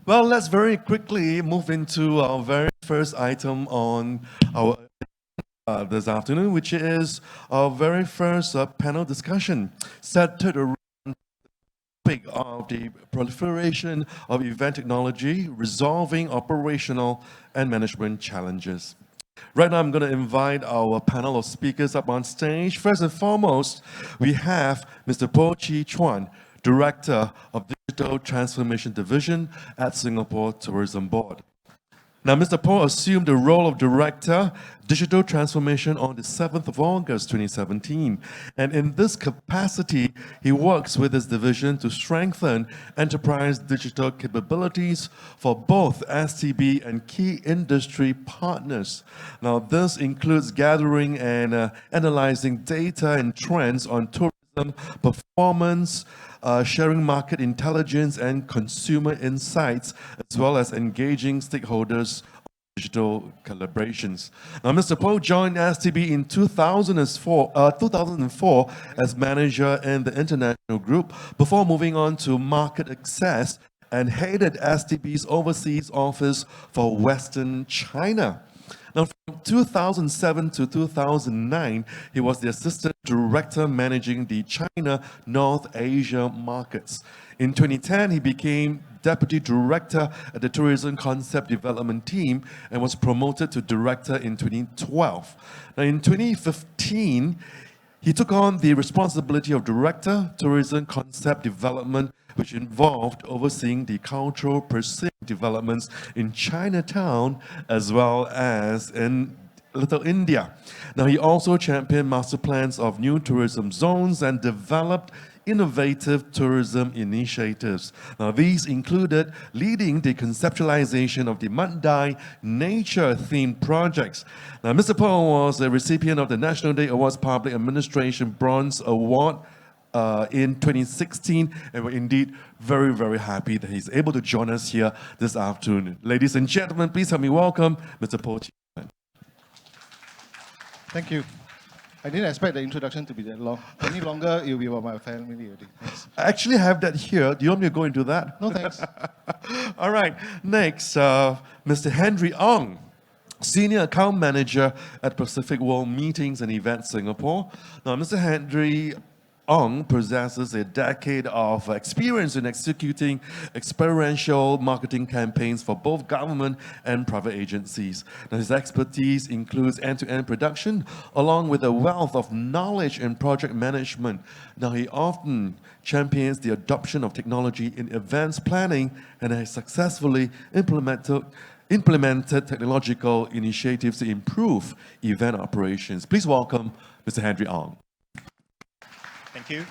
Well, let's very quickly move into our very first item on our this afternoon, which is our very first panel discussion centered around the topic of the proliferation of event technology, resolving operational and management challenges. Right now, I'm going to invite our panel of speakers up on stage. First and foremost, we have Mr. Po Chi Chuan, Director of Digital Transformation Division at Singapore Tourism Board. Now, Mr. Po assumed the role of Director, Digital Transformation on the 7th of August 2017. And in this capacity, he works with his division to strengthen enterprise digital capabilities for both STB and key industry partners. Now, this includes gathering and analyzing data and trends on tourism performance, sharing market intelligence and consumer insights, as well as engaging stakeholders on digital collaborations. Now, Mr. Po joined STB in 2004 as manager in the international group before moving on to market access and headed STB's overseas office for Western China. Now, from 2007 to 2009, he was the Assistant Director managing the China North Asia markets. In 2010, he became Deputy Director at the Tourism Concept Development Team and was promoted to Director in 2012. Now, in 2015, he took on the responsibility of Director, Tourism Concept Development, which involved overseeing the cultural precinct developments in Chinatown as well as in Little India. Now, he also championed master plans of new tourism zones and developed innovative tourism initiatives. Now, these included leading the conceptualization of the Mandai nature-themed projects. Now, Mr. Po was a recipient of the National Day Awards Public Administration Bronze Award in 2016, and we're indeed very, very happy that he's able to join us here this afternoon. Ladies and gentlemen, please help me welcome Mr. Po Chi. Thank you. I didn't expect the introduction to be that long. Any longer, you'll be about my family already. Thanks. I actually have that here. Do you want me to go into that? No, thanks. All right. Next, Mr. Henry Ong, Senior Account Manager at Pacific World Meetings and Events Singapore. Now, Mr. Henry Ong possesses a decade of experience in executing experiential marketing campaigns for both government and private agencies. Now, his expertise includes end-to-end production, along with a wealth of knowledge in project management. Now, he often champions the adoption of technology in events planning and has successfully implemented technological initiatives to improve event operations. Please welcome Mr. Henry Ong. Thank you.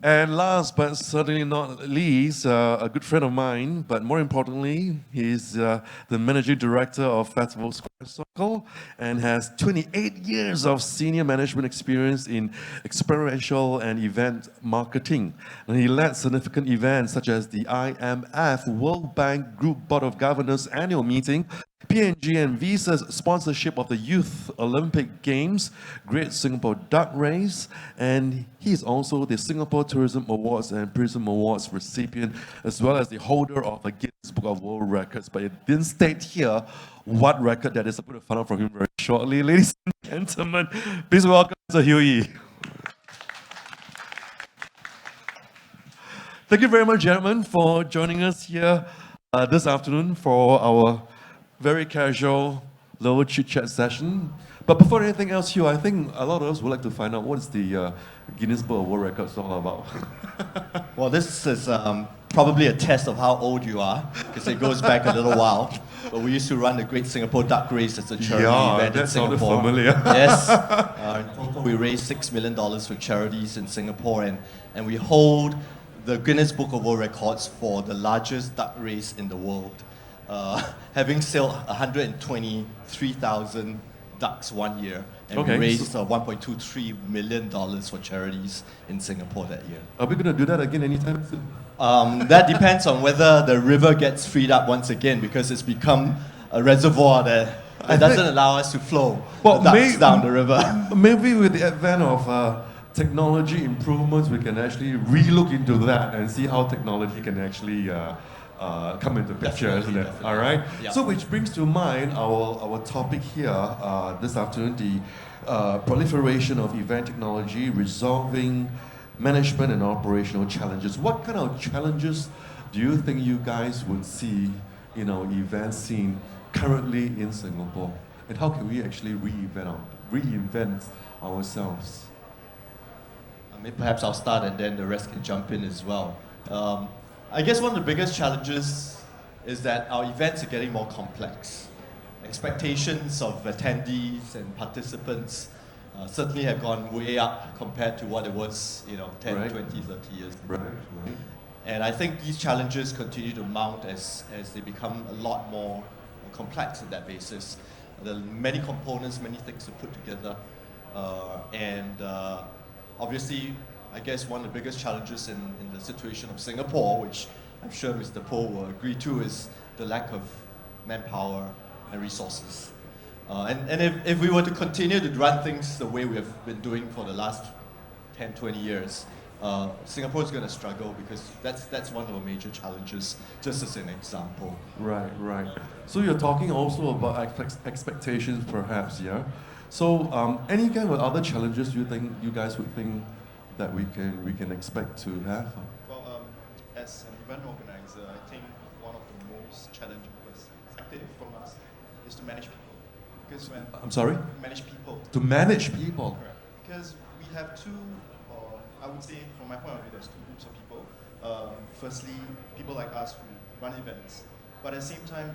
And last but certainly not least, a good friend of mine, but more importantly, he's the Managing Director of Festival Square Circle and has 28 years of senior management experience in experiential and event marketing. And he led significant events such as the IMF World Bank Group Board of Governors annual meeting, P&G and Visa's sponsorship of the Youth Olympic Games, Great Singapore Duck Race, and he's also the Singapore Tourism Awards and Prism Awards recipient, as well as the holder of the Guinness Book of World Records. But it didn't state here what record that is. I'm going to find out from him very shortly. Ladies and gentlemen, please welcome Mr. Huey. Thank you very much, gentlemen, for joining us here this afternoon for our very casual, little chit-chat session. But before anything else, Hugh, I think a lot of us would like to find out what is the Guinness Book of World Records all about. Well, this is probably a test of how old you are, because it goes back a little while. But we used to run the Great Singapore Duck Race as a charity event in Singapore. Sounded familiar. Yes. In total, we raised $6 million for charities in Singapore, and we hold the Guinness Book of World Records for the largest duck race in the world. Having sailed 123,000 ducks one year, and we raised $1.23 million for charities in Singapore that year. Are we going to do that again anytime soon? That depends on whether the river gets freed up once again, because it's become a reservoir that doesn't allow us to flow the ducks down the river. Maybe with the advent of technology improvements, we can actually re-look into that and see how technology can actually come into picture, isn't it? Definitely. All right. Yeah. So, which brings to mind our topic here this afternoon: the proliferation of event technology, resolving management and operational challenges. What kind of challenges do you think you guys would see in our event scene currently in Singapore, and how can we actually reinvent ourselves? Maybe perhaps I'll start and then the rest can jump in as well. I guess one of the biggest challenges is that our events are getting more complex. Expectations of attendees and participants certainly have gone way up compared to what it was, 10, Right. 20, 30 years ago. Right. And I think these challenges continue to mount as they become a lot more complex on that basis. There are many components, many things to put together. Obviously, I guess one of the biggest challenges in the situation of Singapore, which I'm sure Mr. Poh will agree to, is the lack of manpower and resources. And if we were to continue to run things the way we have been doing for the last 10, 20 years, Singapore is going to struggle because that's one of the major challenges, just as an example. Right, right. So you're talking also about expectations, perhaps, yeah. So any kind of other challenges you think you guys would think that we can expect to have? Well, as an event organizer, I think one of the most challenging perspective from us is to manage people. Because when I'm sorry? manage people. To manage people. Correct. Because we have two, I would say from my point of view, there's two groups of people. Firstly, people like us who run events. But at the same time,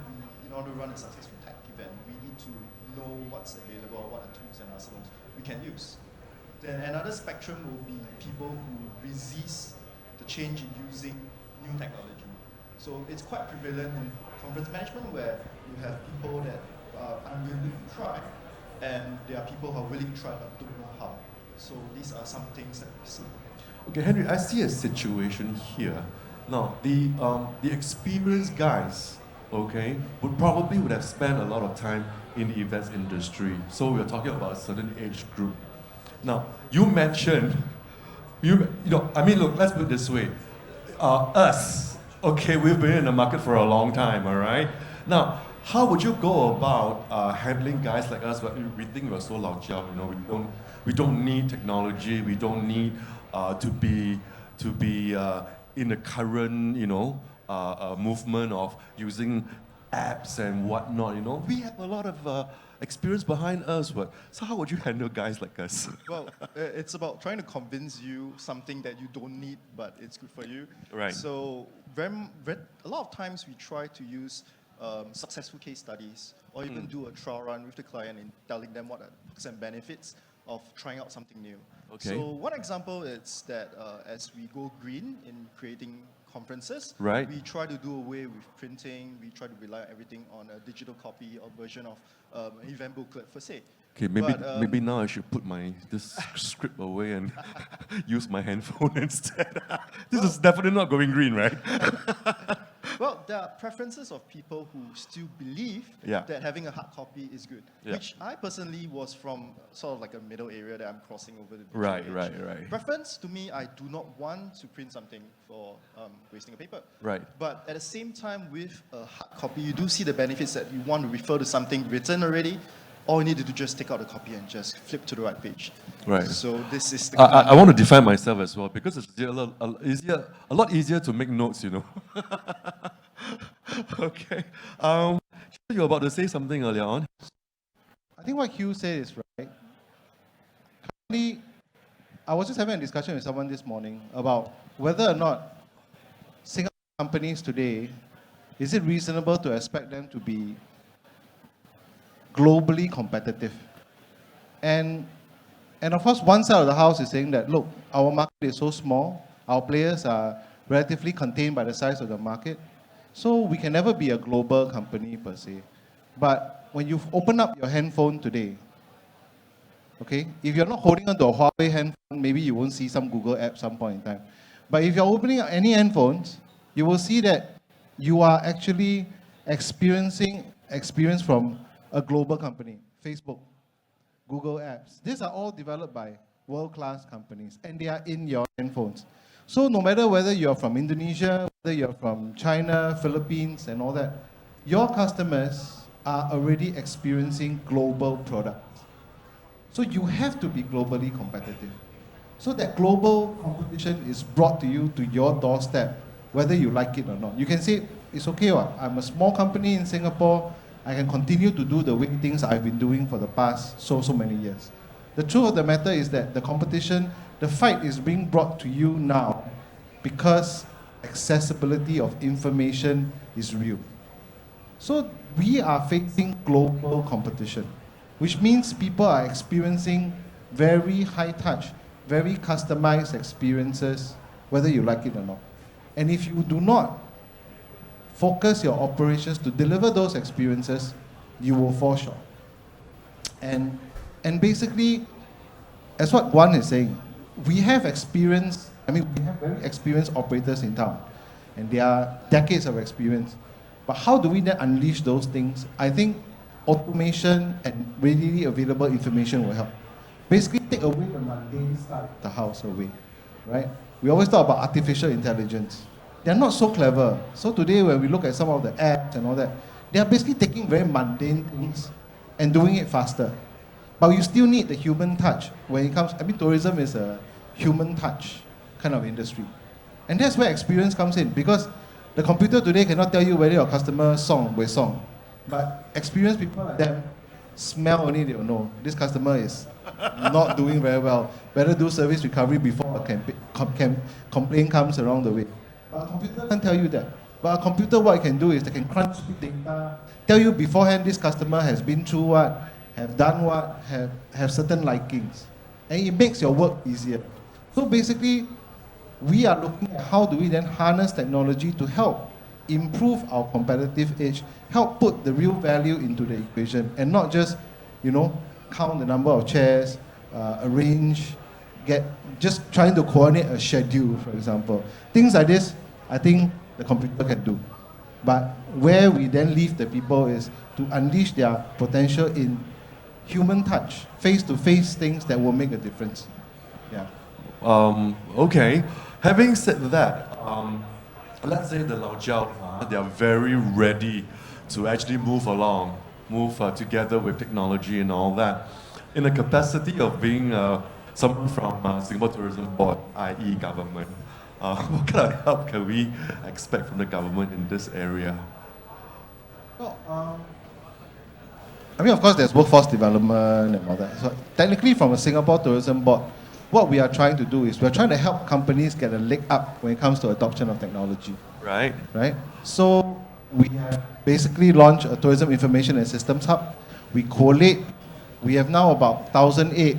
in order to run a successful tech event, we need to know what's available, what are tools and arsenals we can use. Then another spectrum will be people who resist the change in using new technology. So it's quite prevalent in conference management where you have people that are unwilling to try, and there are people who are willing to try but don't know how. So these are some things that we see. Okay, Henry, I see a situation here. Now, the experienced guys, okay, would have spent a lot of time in the events industry. So we're talking about a certain age group. Now, you mentioned, look, let's put it this way. Us, okay, we've been in the market for a long time, all right? Now, how would you go about handling guys like us? We think we're so lao jiao, we don't need technology, we don't need to be in the current, movement of using apps and whatnot, We have a lot of experience behind us, so how would you handle guys like us? Well, it's about trying to convince you something that you don't need, but it's good for you. Right. So a lot of times we try to use successful case studies or even do a trial run with the client in telling them what are the perks and benefits of trying out something new. Okay. So one example is that as we go green in creating conferences, Right. we try to do away with printing, we try to rely on everything on a digital copy or version of an event booklet per se. Okay, But, maybe now I should put this script away and use my handphone instead. This is definitely not going green, right? Well, there are preferences of people who still believe Yeah. that having a hard copy is good, Yeah. which I personally was from sort of like a middle area that I'm crossing over the digital Right, age. right. Preference to me, I do not want to print something for wasting a paper. Right. But at the same time, with a hard copy, you do see the benefits that you want to refer to something written already. All you need to do is just take out the copy and just flip to the right page. Right. So this is the I want to define myself as well because it's a lot easier to make notes, Okay. You were about to say something earlier on. I think what Hugh said is right. Currently, I was just having a discussion with someone this morning about whether or not Singapore companies today, is it reasonable to expect them to be globally competitive? And of course, one side of the house is saying that, look, our market is so small, our players are relatively contained by the size of the market, so we can never be a global company per se. But when you open up your handphone today, okay, if you're not holding onto a Huawei handphone, maybe you won't see some Google app some point in time. But if you're opening up any handphones, you will see that you are actually experiencing experience from a global company, Facebook, Google apps. These are all developed by world-class companies, and they are in your handphones. So no matter whether you're from Indonesia, whether you're from China, Philippines, and all that, your customers are already experiencing global products. So you have to be globally competitive. So that global competition is brought to you to your doorstep, whether you like it or not. You can say, it's okay, I'm a small company in Singapore, I can continue to do the way things I've been doing for the past so many years. The truth of the matter is that the competition, the fight is being brought to you now because accessibility of information is real. So we are facing global competition, which means people are experiencing very high touch, very customized experiences, whether you like it or not. And if you do not focus your operations to deliver those experiences, you will fall short. And basically, as what Guan is saying, we have experience, we have very experienced operators in town, and they are decades of experience. But how do we then unleash those things? I think automation and readily available information will help. Basically, take away the mundane stuff of the house away, right? We always talk about artificial intelligence. They're not so clever. So today, when we look at some of the apps and all that, they are basically taking very mundane things and doing it faster. But you still need the human touch when it comes. Tourism is a human touch kind of industry, and that's where experience comes in. Because the computer today cannot tell you whether your customer song with song, but experienced people like them smell only, they'll know this customer is not doing very well. Better do service recovery before a complaint comes along the way. But a computer can't tell you that. But a computer, what it can do is they can crunch data, tell you beforehand this customer has been through what, have done what, have certain likings. And it makes your work easier. So basically, we are looking at how do we then harness technology to help improve our competitive edge, help put the real value into the equation, and not just, count the number of chairs, arrange, just trying to coordinate a schedule, for example. Things like this, I think the computer can do. But where we then leave the people is to unleash their potential in human touch, face-to-face things that will make a difference. Yeah. Okay. Having said that, let's say the Lao Jiao, they are very ready to actually move along, move together with technology and all that. In the capacity of being someone from Singapore Tourism Board, i.e. government, what kind of help can we expect from the government in this area? Well, of course, there's workforce development and all that. So technically, from a Singapore Tourism Board, what we are trying to do is we're trying to help companies get a leg up when it comes to adoption of technology. Right. So we have basically launched a Tourism Information and Systems Hub. We collate. We have now about 1,008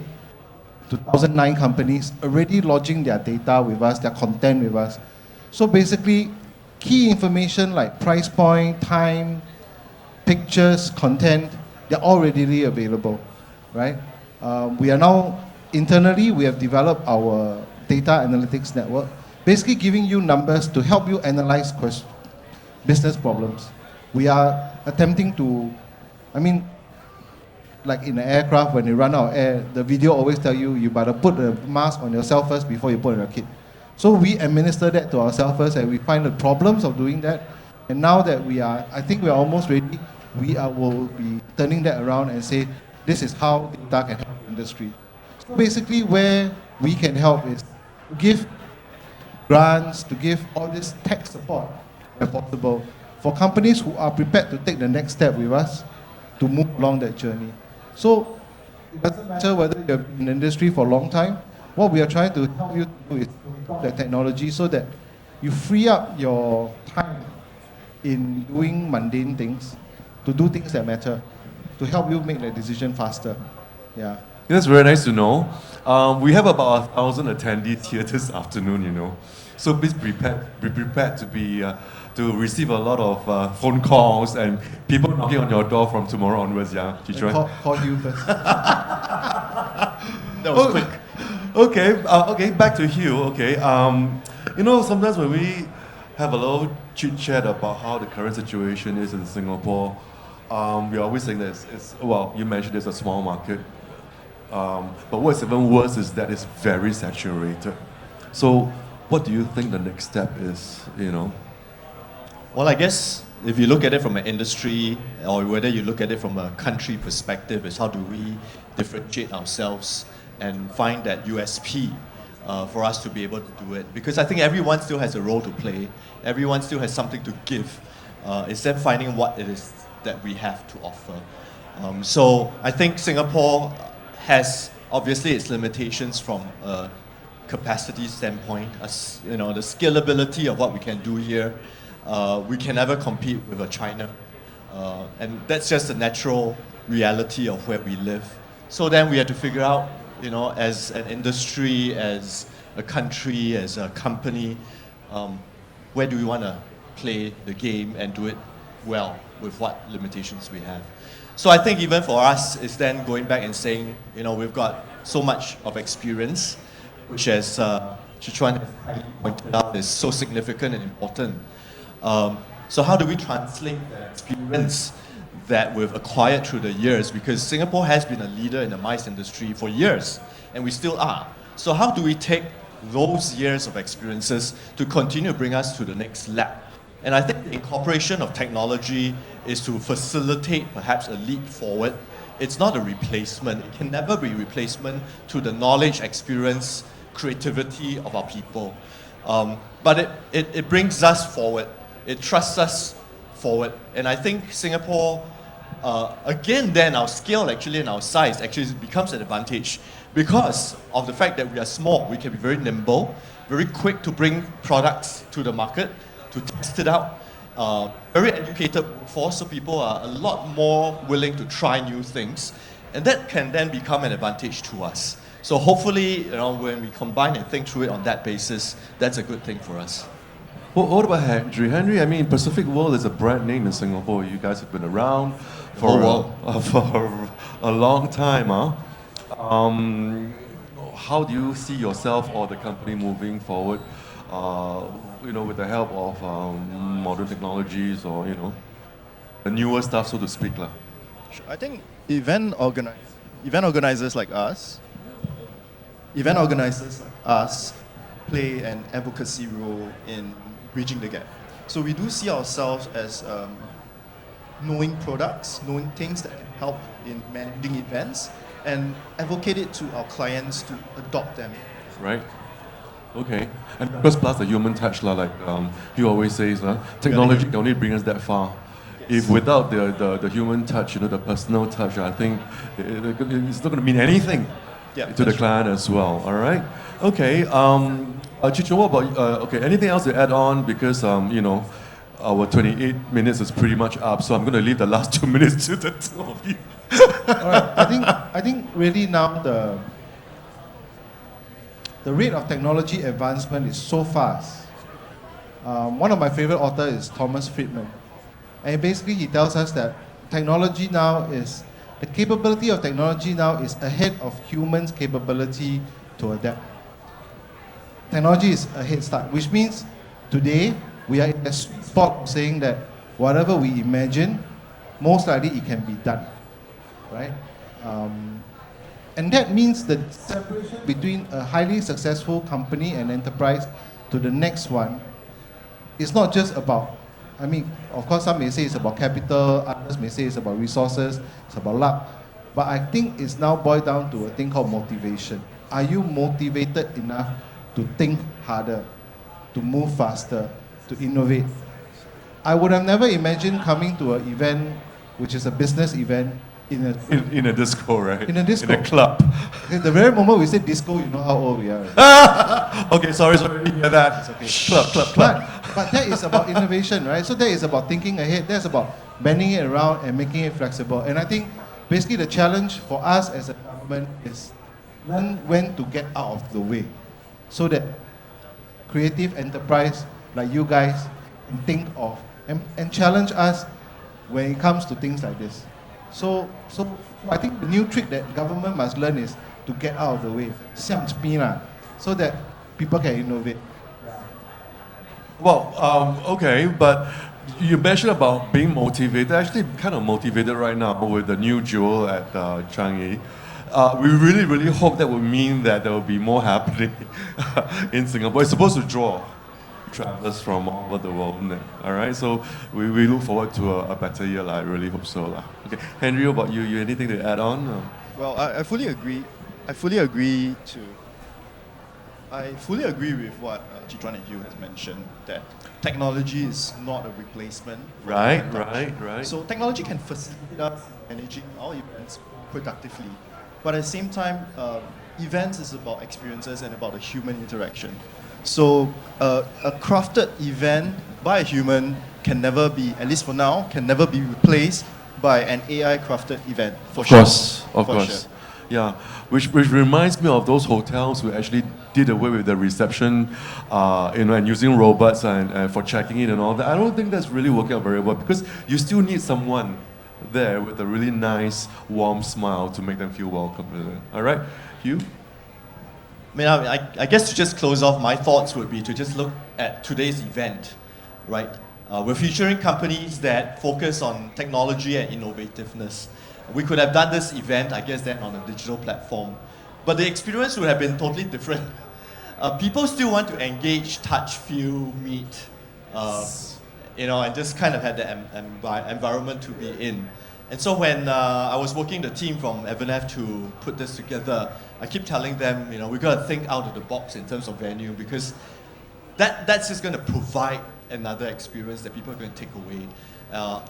to 1,009 companies already lodging their data with us, their content with us. So basically, key information like price point, time, pictures, content, they're all readily available, right? We are now, internally, we have developed our data analytics network, basically giving you numbers to help you analyze business problems. We are attempting to, like in an aircraft, when you run out of air, the video always tell you, you better put a mask on yourself first before you put on your kid. So we administer that to ourselves first, and we find the problems of doing that. And now that I think we are almost ready, will be turning that around and say, this is how data can help the industry. So basically, where we can help is to give grants, to give all this tech support where possible for companies who are prepared to take the next step with us to move along that journey. So it doesn't matter whether you've been in the industry for a long time. What we are trying to help you do is to adopt that technology so that you free up your time in doing mundane things to do things that matter, to help you make that decision faster. Yeah. That's very nice to know. We have about 1,000 attendees here this afternoon, So please be prepared to receive a lot of phone calls and people knocking on your door from tomorrow onwards, yeah? Call you first. That was quick. Okay, back to Hugh. Okay, sometimes when we have a little chit chat about how the current situation is in Singapore, we're always saying that you mentioned it's a small market. But what's even worse is that it's very saturated. So, what do you think the next step is? Well, I guess if you look at it from an industry or whether you look at it from a country perspective, is how do we differentiate ourselves and find that USP for us to be able to do it? Because I think everyone still has a role to play. Everyone still has something to give. It's then finding what it is that we have to offer. So I think Singapore has obviously its limitations from a capacity standpoint. The scalability of what we can do here. We can never compete with a China. And that's just the natural reality of where we live. So then we have to figure out, as an industry, as a country, as a company, where do we want to play the game and do it well with what limitations we have. So I think even for us, it's then going back and saying, we've got so much of experience, which as Sichuan has pointed out is so significant and important. So how do we translate that experience that we've acquired through the years? Because Singapore has been a leader in the mice industry for years, and we still are. So how do we take those years of experiences to continue to bring us to the next lap? And I think the incorporation of technology is to facilitate perhaps a leap forward. It's not a replacement. It can never be a replacement to the knowledge, experience, creativity of our people. But it brings us forward. It trusts us forward. And I think Singapore, again then our scale actually and our size actually becomes an advantage because of the fact that we are small. We can be very nimble, very quick to bring products to the market, to test it out. Very educated workforce, so people are a lot more willing to try new things. And that can then become an advantage to us. So hopefully, when we combine and think through it on that basis, that's a good thing for us. Well, what about Henry? Henry, I mean, Pacific World is a brand name in Singapore. You guys have been around for a long time, huh? How do you see yourself or the company moving forward? With the help of modern technologies or the newer stuff, so to speak, lah. I think event organizers like us play an advocacy role in bridging the gap. So we do see ourselves as knowing products, knowing things that can help in managing events, and advocate it to our clients to adopt them. Right. Okay. And plus the human touch, like he always says, technology can only bring us that far. Yes. If without the human touch, the personal touch, I think it's not going to mean anything to the client as well. All right. Okay. Chicho, what about anything else to add on? Because our 28 minutes is pretty much up, so I'm going to leave the last 2 minutes to the two of you. All right. I think really now the rate of technology advancement is so fast. One of my favorite authors is Thomas Friedman. And basically he tells us that the capability of technology now is ahead of humans' capability to adapt. Technology is a head start, which means today we are in a sweet spot of saying that whatever we imagine, most likely it can be done, right? And that means the separation between a highly successful company and enterprise to the next one is not just about, of course some may say it's about capital, others may say it's about resources, it's about luck. But I think it's now boiled down to a thing called motivation. Are you motivated enough to think harder, to move faster, to innovate? I would have never imagined coming to an event, which is a business event, in a disco, right? In a disco. In a club. Okay, the very moment we say disco, you know how old we are. Right? Okay, sorry, didn't hear that. It's okay. Club. But that is about innovation, right? So that is about thinking ahead. That's about bending it around and making it flexible. And I think basically the challenge for us as a government is when to get out of the way, so that creative enterprise like you guys can think of and challenge us when it comes to things like this. So I think the new trick that government must learn is to get out of the way, so that people can innovate. Well, okay, but you mentioned about being motivated. Actually, kind of motivated right now with the new jewel at Changi. we really hope that would mean that there will be more happening in Singapore. It's supposed to draw travelers from all over the world. All right, so we look forward to a better year. I really hope so. Okay, Henry, what about you? You anything to add on? Well, I fully agree. I fully agree with what Chitran and Hugh has mentioned, that technology is not a replacement. for Right. human touch. So technology can facilitate us managing our events productively. But at the same time, events is about experiences and about the human interaction. So a crafted event by a human can never be, at least for now, can never be replaced by an AI crafted event. Of course. Yeah, which reminds me of those hotels who actually did away with the reception, and using robots and for checking in and all that. I don't think that's really working out very well because you still need someone there with a really nice, warm smile to make them feel welcome. All right, Hugh? I guess to just close off, my thoughts would be to just look at today's event, right? We're featuring companies that focus on technology and innovativeness. We could have done this event, I guess, then on a digital platform. But the experience would have been totally different. People still want to engage, touch, feel, meet, and just kind of have the environment to be in. And so when I was working the team from Avenevv to put this together, I keep telling them, we've got to think out of the box in terms of venue because that's just going to provide another experience that people are going to take away.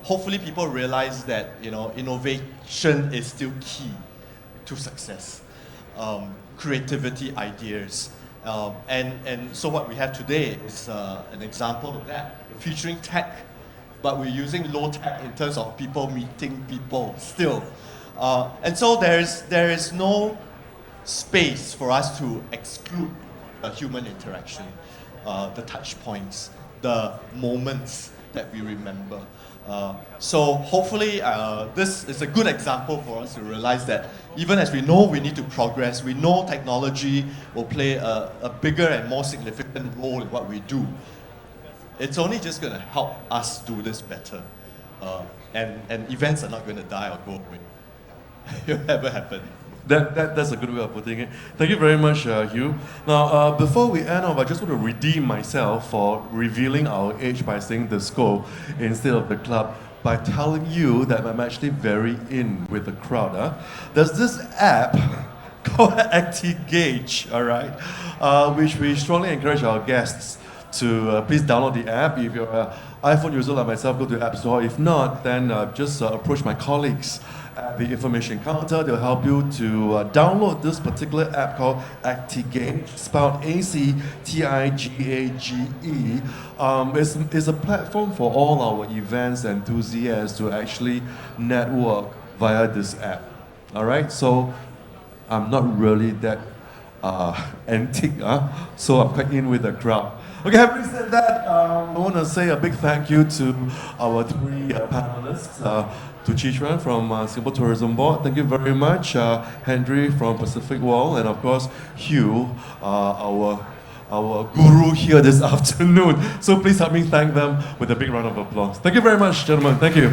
Hopefully people realize that innovation is still key to success. Creativity, ideas. And so what we have today is an example of that. We're featuring tech, but we're using low tech in terms of people meeting people still. And so there is no space for us to exclude a human interaction, the touch points, the moments that we remember. So hopefully this is a good example for us to realize that even as we know we need to progress, we know technology will play a bigger and more significant role in what we do. It's only just going to help us do this better. And events are not going to die or go away. It'll never happen. That's a good way of putting it. Thank you very much, Hugh. Now, before we end off, I just want to redeem myself for revealing our age by saying the scope instead of the club by telling you that I'm actually very in with the crowd. There's this app called ActiGauge, all right, which we strongly encourage our guests to please download the app. If you're an iPhone user like myself, go to the App Store. If not, then just approach my colleagues at the information counter. They'll help you to download this particular app called ActiGauge, spelled ACTIGAGE. It's a platform for all our events enthusiasts to actually network via this app. All right, so I'm not really that antique, so I'm quite in with the crowd. Okay, having said that, I want to say a big thank you to our three panelists. To Chitran from Singapore Tourism Board, thank you very much. Henry from Pacific World, and of course Hugh, our guru here this afternoon. So please help me thank them with a big round of applause. Thank you very much, gentlemen. Thank you.